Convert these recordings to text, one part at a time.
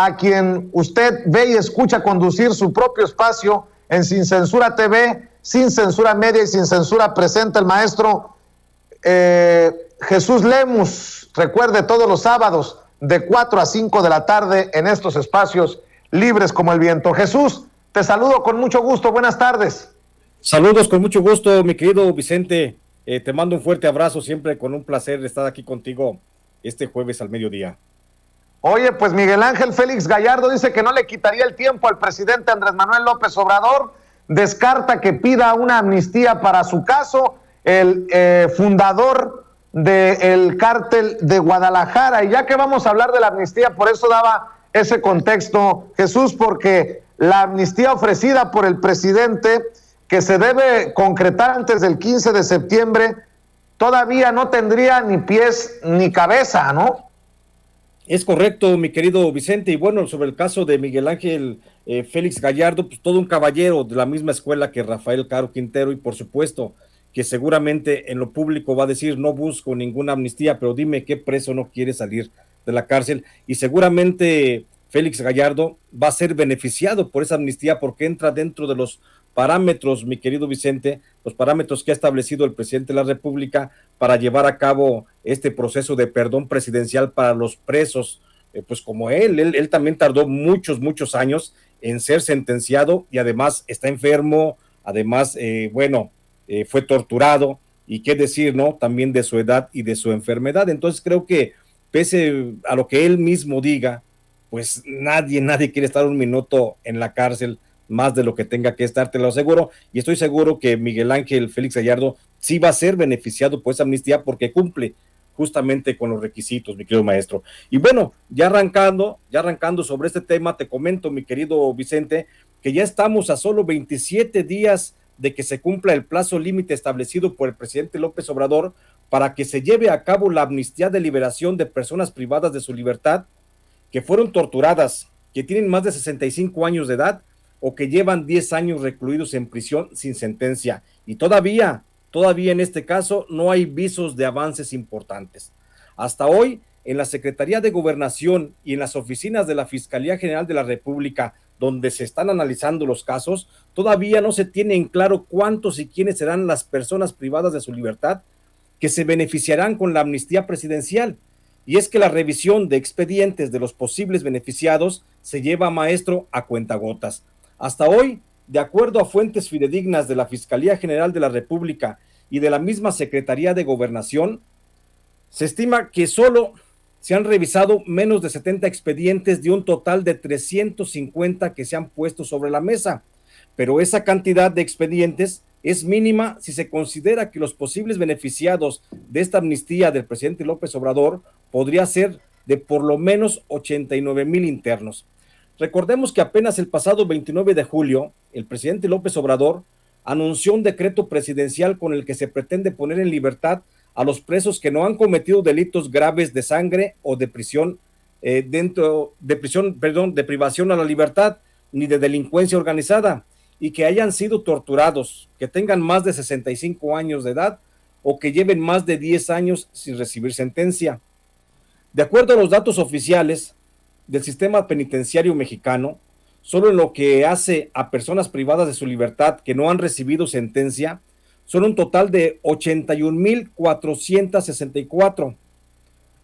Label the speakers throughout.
Speaker 1: a quien usted ve y escucha conducir su propio espacio en Sin Censura TV, Sin Censura Media y Sin Censura presenta el maestro Jesús Lemus. Recuerde, todos los sábados de 4 a 5 de la tarde en estos espacios libres como el viento. Jesús, te saludo con mucho gusto. Buenas tardes.
Speaker 2: Saludos con mucho gusto, mi querido Vicente. Te mando un fuerte abrazo, siempre con un placer estar aquí contigo este jueves al mediodía.
Speaker 1: Oye, pues Miguel Ángel Félix Gallardo dice que no le quitaría el tiempo al presidente Andrés Manuel López Obrador, descarta que pida una amnistía para su caso, el fundador del cártel de Guadalajara. Y ya que vamos a hablar de la amnistía, por eso daba ese contexto, Jesús, porque la amnistía ofrecida por el presidente, que se debe concretar antes del 15 de septiembre, todavía no tendría ni pies ni cabeza, ¿no?
Speaker 2: Es correcto, mi querido Vicente, y bueno, sobre el caso de Miguel Ángel Félix Gallardo, pues todo un caballero de la misma escuela que Rafael Caro Quintero, y por supuesto que seguramente en lo público va a decir, no busco ninguna amnistía, pero dime qué preso no quiere salir de la cárcel, y seguramente Félix Gallardo va a ser beneficiado por esa amnistía porque entra dentro de los parámetros, mi querido Vicente, los parámetros que ha establecido el presidente de la República para llevar a cabo este proceso de perdón presidencial para los presos, pues como él también tardó muchos años en ser sentenciado y además está enfermo, además, fue torturado, y qué decir, ¿no? También de su edad y de su enfermedad. Entonces creo que pese a lo que él mismo diga, pues nadie quiere estar un minuto en la cárcel más de lo que tenga que estar, te lo aseguro, y estoy seguro que Miguel Ángel Félix Gallardo sí va a ser beneficiado por esa amnistía porque cumple justamente con los requisitos, mi querido maestro. Y bueno, ya arrancando sobre este tema, te comento, mi querido Vicente, que ya estamos a solo 27 días de que se cumpla el plazo límite establecido por el presidente López Obrador para que se lleve a cabo la amnistía de liberación de personas privadas de su libertad que fueron torturadas, que tienen más de 65 años de edad o que llevan 10 años recluidos en prisión sin sentencia. Y todavía en este caso no hay visos de avances importantes. Hasta hoy, en la Secretaría de Gobernación y en las oficinas de la Fiscalía General de la República, donde se están analizando los casos, todavía no se tiene en claro cuántos y quiénes serán las personas privadas de su libertad que se beneficiarán con la amnistía presidencial. Y es que la revisión de expedientes de los posibles beneficiados se lleva, maestro, a cuentagotas. Hasta hoy, de acuerdo a fuentes fidedignas de la Fiscalía General de la República y de la misma Secretaría de Gobernación, se estima que solo se han revisado menos de 70 expedientes de un total de 350 que se han puesto sobre la mesa, pero esa cantidad de expedientes es mínima si se considera que los posibles beneficiados de esta amnistía del presidente López Obrador podría ser de por lo menos 89,000 internos. Recordemos que apenas el pasado 29 de julio, el presidente López Obrador anunció un decreto presidencial con el que se pretende poner en libertad a los presos que no han cometido delitos graves de sangre o de privación a la libertad, ni de delincuencia organizada, y que hayan sido torturados, que tengan más de 65 años de edad o que lleven más de 10 años sin recibir sentencia. De acuerdo a los datos oficiales del sistema penitenciario mexicano, solo en lo que hace a personas privadas de su libertad que no han recibido sentencia, son un total de 81,464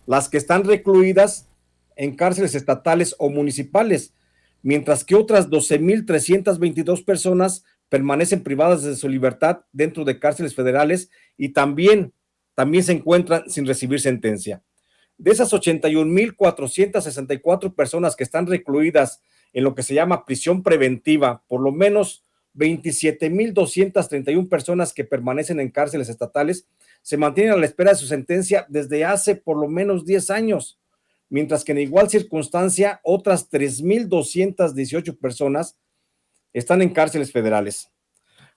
Speaker 2: las que están recluidas en cárceles estatales o municipales, mientras que otras 12,322 personas permanecen privadas de su libertad dentro de cárceles federales y también se encuentran sin recibir sentencia. De esas 81,464 personas que están recluidas en lo que se llama prisión preventiva, por lo menos 27,231 personas que permanecen en cárceles estatales se mantienen a la espera de su sentencia desde hace por lo menos 10 años, mientras que en igual circunstancia otras 3,218 personas están en cárceles federales.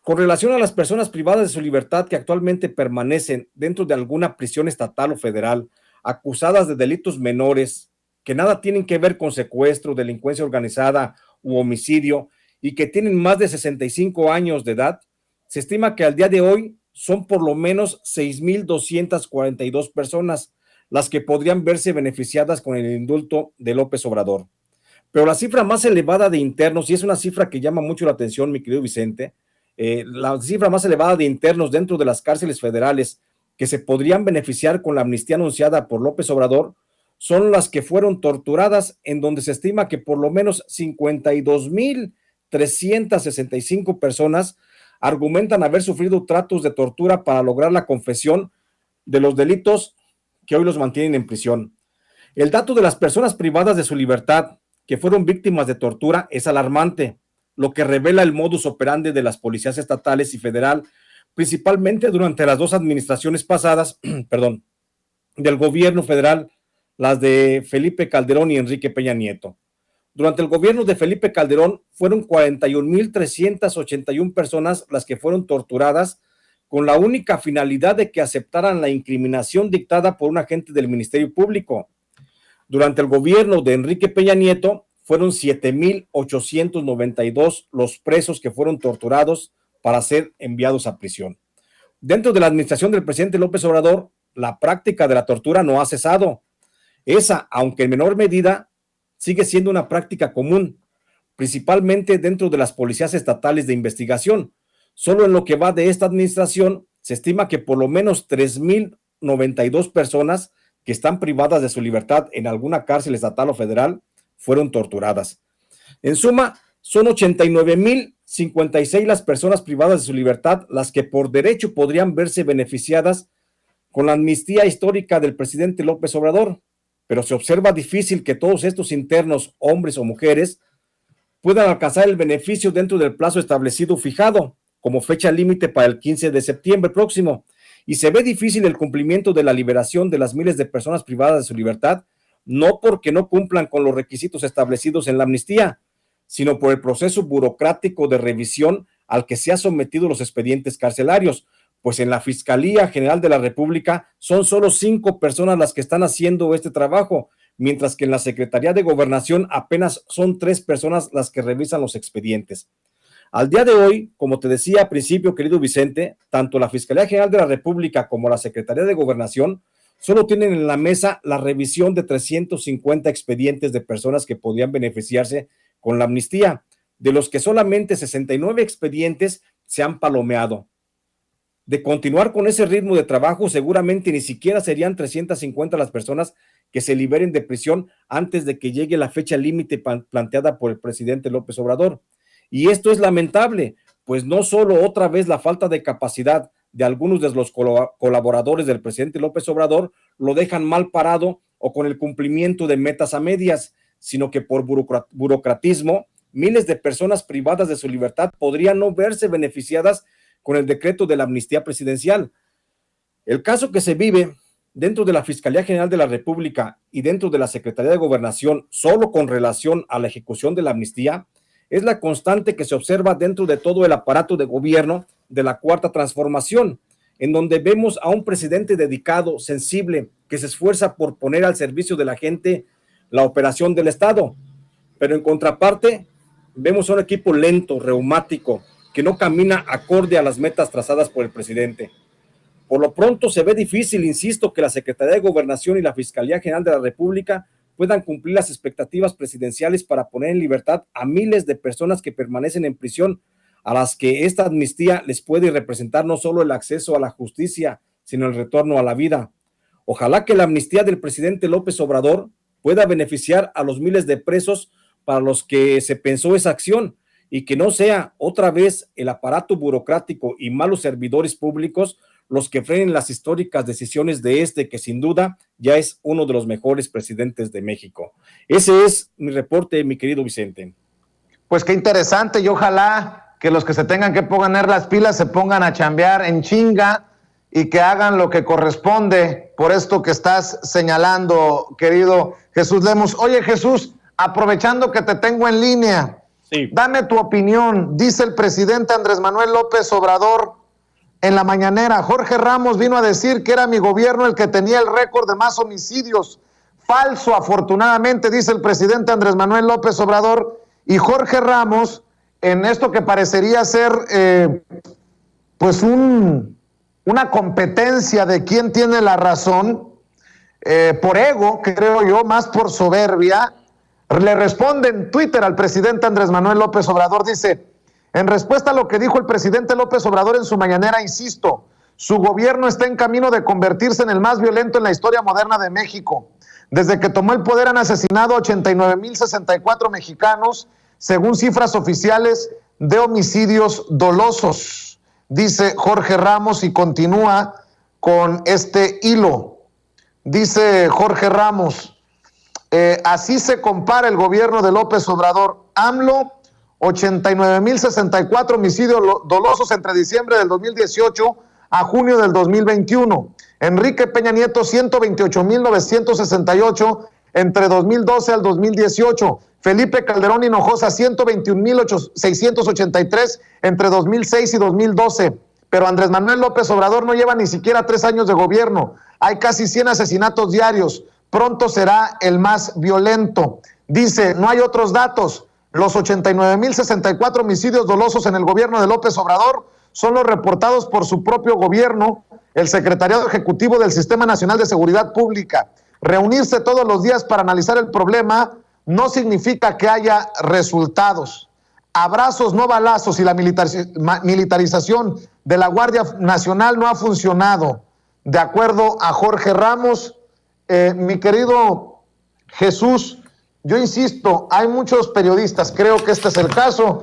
Speaker 2: Con relación a las personas privadas de su libertad que actualmente permanecen dentro de alguna prisión estatal o federal, acusadas de delitos menores que nada tienen que ver con secuestro, delincuencia organizada u homicidio y que tienen más de 65 años de edad, se estima que al día de hoy son por lo menos 6,242 personas las que podrían verse beneficiadas con el indulto de López Obrador. Pero la cifra más elevada de internos, y es una cifra que llama mucho la atención, mi querido Vicente, la cifra más elevada de internos dentro de las cárceles federales que se podrían beneficiar con la amnistía anunciada por López Obrador son las que fueron torturadas, en donde se estima que por lo menos 52,365 personas argumentan haber sufrido tratos de tortura para lograr la confesión de los delitos que hoy los mantienen en prisión. El dato de las personas privadas de su libertad que fueron víctimas de tortura es alarmante, lo que revela el modus operandi de las policías estatales y federal, principalmente durante las dos administraciones pasadas, perdón, del gobierno federal, las de Felipe Calderón y Enrique Peña Nieto. Durante el gobierno de Felipe Calderón fueron 41,381 personas las que fueron torturadas con la única finalidad de que aceptaran la incriminación dictada por un agente del Ministerio Público. Durante el gobierno de Enrique Peña Nieto fueron 7,892 los presos que fueron torturados para ser enviados a prisión. Dentro de la administración del presidente López Obrador, la práctica de la tortura no ha cesado. Esa, aunque en menor medida, sigue siendo una práctica común, principalmente dentro de las policías estatales de investigación. Solo en lo que va de esta administración, se estima que por lo menos 3,092 personas que están privadas de su libertad en alguna cárcel estatal o federal fueron torturadas. En suma, son 89,056 las personas privadas de su libertad, las que por derecho podrían verse beneficiadas con la amnistía histórica del presidente López Obrador, pero se observa difícil que todos estos internos, hombres o mujeres, puedan alcanzar el beneficio dentro del plazo establecido fijado como fecha límite para el 15 de septiembre próximo, y se ve difícil el cumplimiento de la liberación de las miles de personas privadas de su libertad, no porque no cumplan con los requisitos establecidos en la amnistía, sino por el proceso burocrático de revisión al que se han sometido los expedientes carcelarios, pues en la Fiscalía General de la República son solo 5 personas las que están haciendo este trabajo, mientras que en la Secretaría de Gobernación apenas son 3 personas las que revisan los expedientes. Al día de hoy, como te decía al principio, querido Vicente, tanto la Fiscalía General de la República como la Secretaría de Gobernación solo tienen en la mesa la revisión de 350 expedientes de personas que podrían beneficiarse con la amnistía, de los que solamente 69 expedientes se han palomeado. De continuar con ese ritmo de trabajo, seguramente ni siquiera serían 350 las personas que se liberen de prisión antes de que llegue la fecha límite planteada por el presidente López Obrador. Y esto es lamentable, pues no solo otra vez la falta de capacidad de algunos de los colaboradores del presidente López Obrador lo dejan mal parado o con el cumplimiento de metas a medias, sino que por burocratismo, miles de personas privadas de su libertad podrían no verse beneficiadas con el decreto de la amnistía presidencial. El caso que se vive dentro de la Fiscalía General de la República y dentro de la Secretaría de Gobernación, solo con relación a la ejecución de la amnistía, es la constante que se observa dentro de todo el aparato de gobierno de la Cuarta Transformación, en donde vemos a un presidente dedicado, sensible, que se esfuerza por poner al servicio de la gente la operación del Estado, pero en contraparte vemos a un equipo lento, reumático, que no camina acorde a las metas trazadas por el presidente. Por lo pronto se ve difícil, insisto, que la Secretaría de Gobernación y la Fiscalía General de la República puedan cumplir las expectativas presidenciales para poner en libertad a miles de personas que permanecen en prisión, a las que esta amnistía les puede representar no solo el acceso a la justicia, sino el retorno a la vida. Ojalá que la amnistía del presidente López Obrador pueda beneficiar a los miles de presos para los que se pensó esa acción, y que no sea otra vez el aparato burocrático y malos servidores públicos los que frenen las históricas decisiones de este, que sin duda ya es uno de los mejores presidentes de México. Ese es mi reporte, mi querido Vicente.
Speaker 1: Pues qué interesante, y ojalá que los que se tengan que poner las pilas se pongan a chambear en chinga y que hagan lo que corresponde por esto que estás señalando, querido Jesús Lemus. Oye, Jesús, aprovechando que te tengo en línea, sí, dame tu opinión. Dice el presidente Andrés Manuel López Obrador en la mañanera: Jorge Ramos vino a decir que era mi gobierno el que tenía el récord de más homicidios. Falso, afortunadamente, dice el presidente Andrés Manuel López Obrador. Y Jorge Ramos, en esto que parecería ser pues una competencia de quién tiene la razón, por ego, creo yo, más por soberbia, Le responde en Twitter al presidente Andrés Manuel López Obrador, dice, en respuesta a lo que dijo el presidente López Obrador en su mañanera, insisto, su gobierno está en camino de convertirse en el más violento en la historia moderna de México. Desde que tomó el poder han asesinado a 89,064 mexicanos, según cifras oficiales de homicidios dolosos, dice Jorge Ramos, y continúa con este hilo. Dice Jorge Ramos, así se compara el gobierno de López Obrador. AMLO, 89,064 homicidios dolosos entre diciembre del 2018 a junio del 2021. Enrique Peña Nieto, 128,968 entre 2012 al 2018. Felipe Calderón Hinojosa, 121,683 entre 2006 y 2012. Pero Andrés Manuel López Obrador no lleva ni siquiera 3 años de gobierno. Hay casi 100 asesinatos diarios. Pronto será el más violento. Dice, no hay otros datos. Los 89,064 homicidios dolosos en el gobierno de López Obrador son los reportados por su propio gobierno, el Secretariado Ejecutivo del Sistema Nacional de Seguridad Pública. Reunirse todos los días para analizar el problema no significa que haya resultados. Abrazos, no balazos, y la militarización de la Guardia Nacional no ha funcionado. De acuerdo a Jorge Ramos, mi querido Jesús, yo insisto, hay muchos periodistas, creo que este es el caso,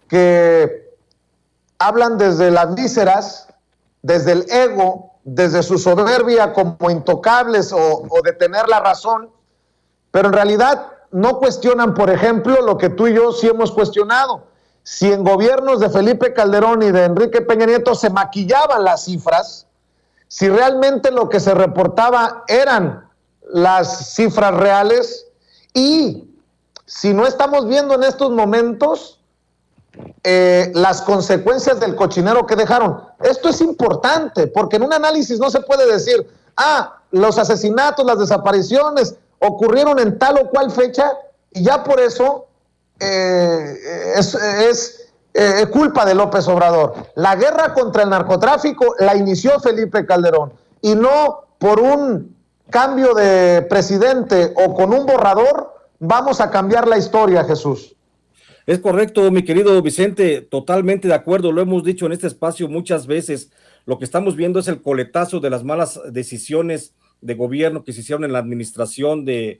Speaker 1: que hablan desde las vísceras, desde el ego, desde su soberbia como intocables o de tener la razón, pero en realidad no cuestionan, por ejemplo, lo que tú y yo sí hemos cuestionado. Si en gobiernos de Felipe Calderón y de Enrique Peña Nieto se maquillaban las cifras, si realmente lo que se reportaba eran las cifras reales, y si no estamos viendo en estos momentos las consecuencias del cochinero que dejaron. Esto es importante, porque en un análisis no se puede decir, los asesinatos, las desapariciones ocurrieron en tal o cual fecha, y ya por eso es culpa de López Obrador. La guerra contra el narcotráfico la inició Felipe Calderón, y no por un cambio de presidente o con un borrador vamos a cambiar la historia, Jesús.
Speaker 2: Es correcto, mi querido Vicente, totalmente de acuerdo, lo hemos dicho en este espacio muchas veces. Lo que estamos viendo es el coletazo de las malas decisiones de gobierno que se hicieron en la administración de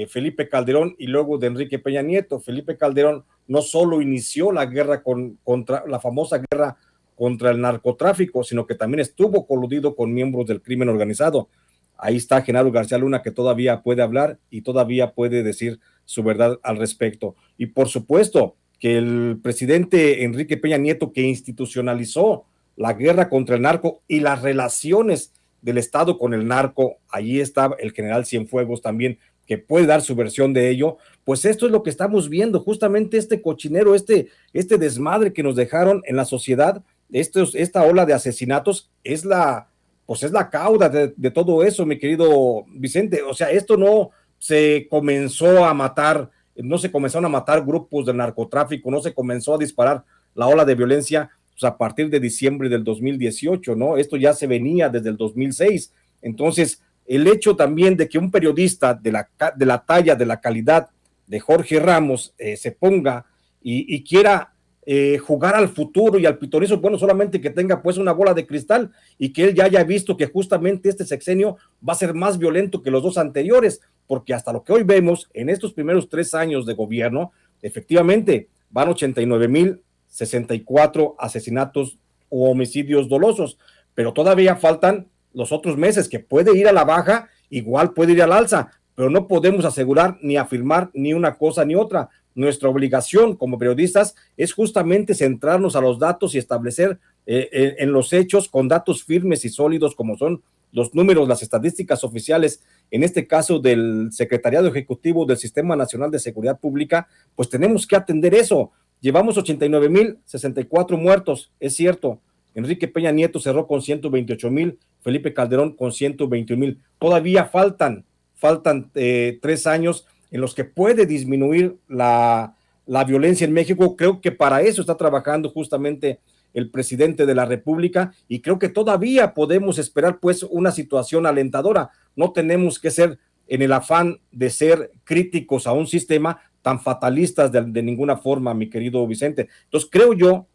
Speaker 2: Felipe Calderón y luego de Enrique Peña Nieto. Felipe Calderón no solo inició la guerra contra la famosa guerra contra el narcotráfico, sino que también estuvo coludido con miembros del crimen organizado. Ahí está Genaro García Luna, que todavía puede hablar y todavía puede decir su verdad al respecto. Y por supuesto que el presidente Enrique Peña Nieto, que institucionalizó la guerra contra el narco y las relaciones del Estado con el narco, allí está el general Cienfuegos también, que puede dar su versión de ello. Pues esto es lo que estamos viendo, justamente este cochinero, este desmadre que nos dejaron en la sociedad, esta ola de asesinatos es la cauda de todo eso, mi querido Vicente. O sea, esto no se comenzó a matar, no se comenzaron a matar grupos de narcotráfico, no se comenzó a disparar la ola de violencia pues, a partir de diciembre del 2018, ¿no? Esto ya se venía desde el 2006. Entonces, el hecho también de que un periodista de la talla, de la calidad de Jorge Ramos se ponga y quiera jugar al futuro y al pitonizo, bueno, solamente que tenga pues una bola de cristal y que él ya haya visto que justamente este sexenio va a ser más violento que los dos anteriores, porque hasta lo que hoy vemos en estos primeros 3 años de gobierno, efectivamente van 89,064 asesinatos o homicidios dolosos, pero todavía faltan los otros meses que puede ir a la baja, igual puede ir al alza, pero no podemos asegurar ni afirmar ni una cosa ni otra. Nuestra obligación como periodistas es justamente centrarnos a los datos y establecer en los hechos con datos firmes y sólidos como son los números, las estadísticas oficiales, en este caso del Secretariado Ejecutivo del Sistema Nacional de Seguridad Pública, pues tenemos que atender eso. Llevamos 89,064 muertos, es cierto. Enrique Peña Nieto cerró con 128,000, Felipe Calderón con 121,000. Todavía faltan 3 años en los que puede disminuir la violencia en México. Creo que para eso está trabajando justamente el presidente de la República y creo que todavía podemos esperar pues una situación alentadora. No tenemos que ser en el afán de ser críticos a un sistema, tan fatalistas de ninguna forma, mi querido Vicente. Entonces creo yo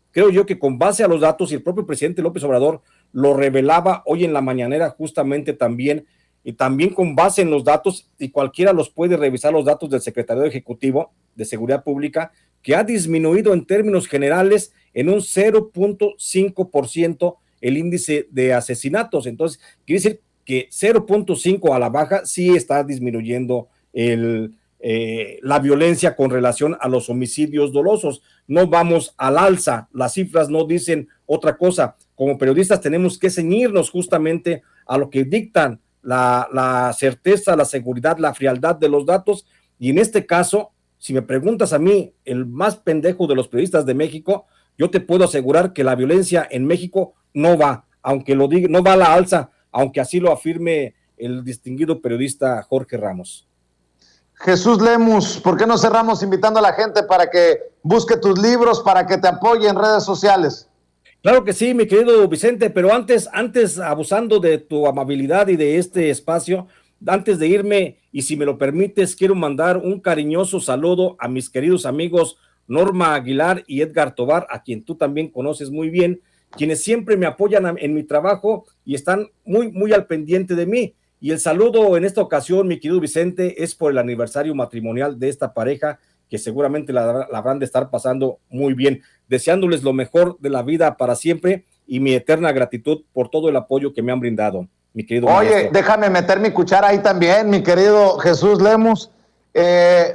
Speaker 2: que con base a los datos, y el propio presidente López Obrador lo revelaba hoy en la mañanera justamente también, y también con base en los datos, y cualquiera los puede revisar, los datos del Secretario Ejecutivo de Seguridad Pública, que ha disminuido en términos generales en un 0.5% el índice de asesinatos. Entonces, quiere decir que 0.5 a la baja sí está disminuyendo la violencia con relación a los homicidios dolosos. No vamos al alza, las cifras no dicen otra cosa. Como periodistas tenemos que ceñirnos justamente a lo que dictan la certeza, la seguridad, la frialdad de los datos, y en este caso, si me preguntas a mí, el más pendejo de los periodistas de México, yo te puedo asegurar que la violencia en México no va, aunque lo diga, no va a la alza, aunque así lo afirme el distinguido periodista Jorge Ramos.
Speaker 1: Jesús Lemus, ¿por qué no cerramos invitando a la gente para que busque tus libros, para que te apoye en redes sociales?
Speaker 2: Claro que sí, mi querido Vicente, pero antes, abusando de tu amabilidad y de este espacio, antes de irme, y si me lo permites, quiero mandar un cariñoso saludo a mis queridos amigos Norma Aguilar y Edgar Tobar, a quien tú también conoces muy bien, quienes siempre me apoyan en mi trabajo y están muy, muy al pendiente de mí. Y el saludo en esta ocasión, mi querido Vicente, es por el aniversario matrimonial de esta pareja, que seguramente la habrán de estar pasando muy bien, deseándoles lo mejor de la vida para siempre y mi eterna gratitud por todo el apoyo que me han brindado, mi querido maestro.
Speaker 1: Déjame meter mi cuchara ahí también, mi querido Jesús Lemus.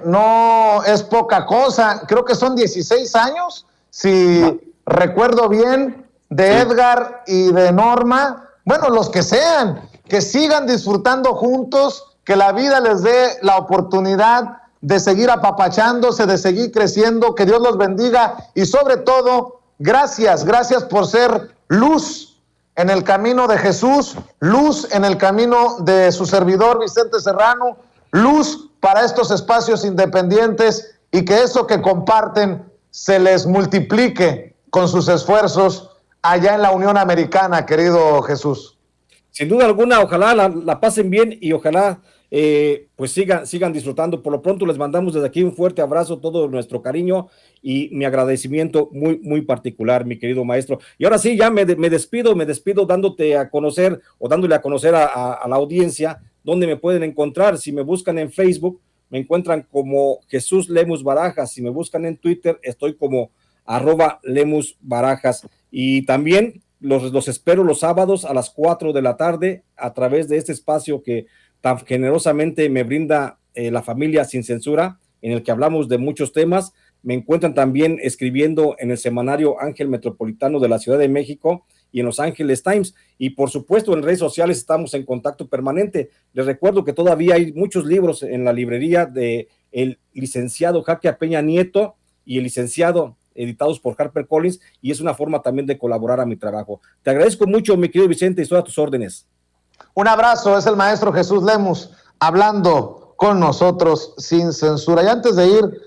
Speaker 1: No es poca cosa, creo que son 16 años, si recuerdo bien, de Edgar y de Norma, bueno, los que sean, que sigan disfrutando juntos, que la vida les dé la oportunidad de seguir apapachándose, de seguir creciendo, que Dios los bendiga y sobre todo, gracias por ser luz en el camino de Jesús, luz en el camino de su servidor Vicente Serrano, luz para estos espacios independientes y que eso que comparten se les multiplique con sus esfuerzos allá en la Unión Americana, querido Jesús.
Speaker 2: Sin duda alguna, ojalá la pasen bien y ojalá pues sigan disfrutando. Por lo pronto les mandamos desde aquí un fuerte abrazo, todo nuestro cariño y mi agradecimiento muy, muy particular, mi querido maestro. Y ahora sí, ya me despido dándote a conocer o dándole a conocer a la audiencia dónde me pueden encontrar. Si me buscan en Facebook, me encuentran como Jesús Lemus Barajas. Si me buscan en Twitter, estoy como @Lemus Barajas. Y también los espero los sábados a las 4 de la tarde a través de este espacio que tan generosamente me brinda la familia Sin Censura, en el que hablamos de muchos temas. Me encuentran también escribiendo en el semanario Ángel Metropolitano de la Ciudad de México y en Los Ángeles Times, y por supuesto en redes sociales estamos en contacto permanente. Les recuerdo que todavía hay muchos libros en la librería de el licenciado Jaque Peña Nieto y el licenciado, editados por HarperCollins, y es una forma también de colaborar a mi trabajo. Te agradezco mucho, mi querido Vicente, y estoy a tus órdenes.
Speaker 1: Un abrazo, es el maestro Jesús Lemus hablando con nosotros sin censura. Y antes de ir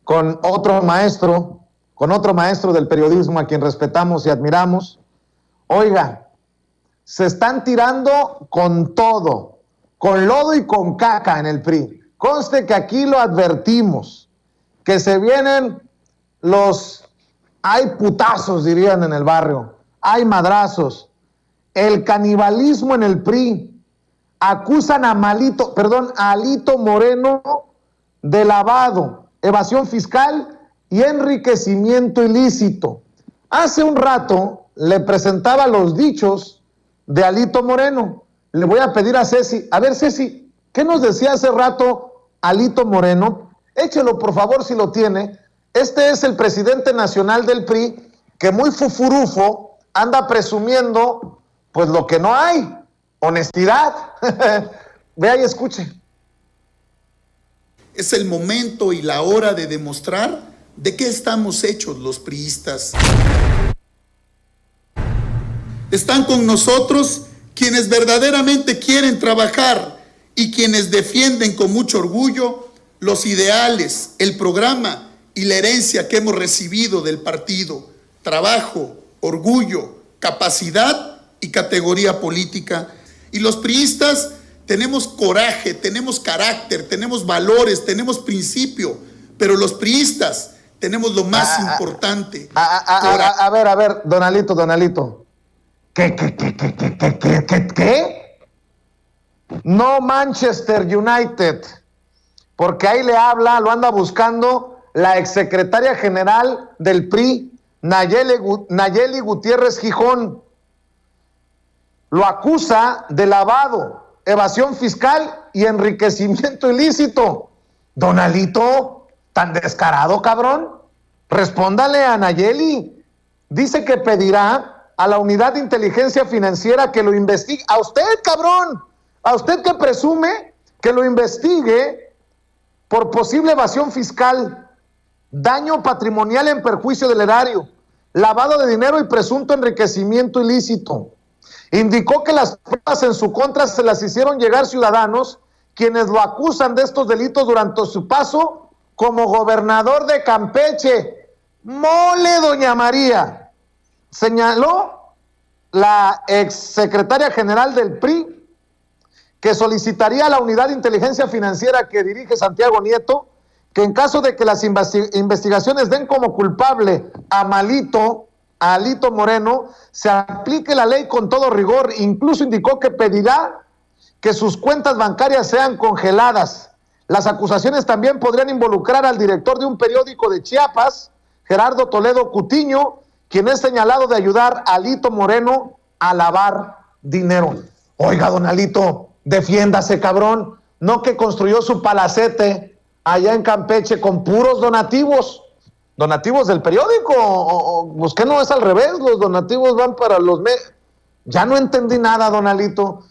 Speaker 1: con otro maestro del periodismo a quien respetamos y admiramos, oiga, se están tirando con todo, con lodo y con caca en el PRI. Conste que aquí lo advertimos, que se vienen hay putazos, dirían en el barrio, hay madrazos. El canibalismo en el PRI. Acusan a Alito Moreno de lavado, evasión fiscal y enriquecimiento ilícito. Hace un rato le presentaba los dichos de Alito Moreno. Le voy a pedir a Ceci, a ver Ceci, ¿qué nos decía hace rato Alito Moreno? Échelo por favor si lo tiene. Este es el presidente nacional del PRI que muy fufurufo anda presumiendo pues lo que no hay, honestidad. Vea y escuche.
Speaker 3: Es el momento y la hora de demostrar de qué estamos hechos los priistas. Están con nosotros quienes verdaderamente quieren trabajar y quienes defienden con mucho orgullo los ideales, el programa y la herencia que hemos recibido del partido. Trabajo, orgullo, capacidad y categoría política. Y los priistas tenemos coraje, tenemos carácter, tenemos valores, tenemos principio, pero los priistas tenemos lo más importante.
Speaker 1: A ver, Donalito. ¿Qué? No Manchester United, porque ahí le habla, lo anda buscando la exsecretaria general del PRI, Nayeli Gutiérrez Gijón. Lo acusa de lavado, evasión fiscal y enriquecimiento ilícito. Donalito, tan descarado, cabrón. Respóndale a Nayeli. Dice que pedirá a la unidad de inteligencia financiera que lo investigue. A usted, cabrón. A usted que presume que lo investigue por posible evasión fiscal, daño patrimonial en perjuicio del erario, lavado de dinero y presunto enriquecimiento ilícito. Indicó que las pruebas en su contra se las hicieron llegar ciudadanos quienes lo acusan de estos delitos durante su paso como gobernador de Campeche. ¡Mole, doña María! Señaló la exsecretaria general del PRI que solicitaría a la unidad de inteligencia financiera que dirige Santiago Nieto que en caso de que las investigaciones den como culpable a Alito Moreno, se aplique la ley con todo rigor. Incluso indicó que pedirá que sus cuentas bancarias sean congeladas. Las acusaciones también podrían involucrar al director de un periódico de Chiapas, Gerardo Toledo Cutiño, quien es señalado de ayudar a Alito Moreno a lavar dinero. Oiga, don Alito, defiéndase, cabrón. No que construyó su palacete allá en Campeche con puros donativos. ¿Donativos del periódico? Pues que no es al revés, los donativos van para los... Ya no entendí nada, don Alito.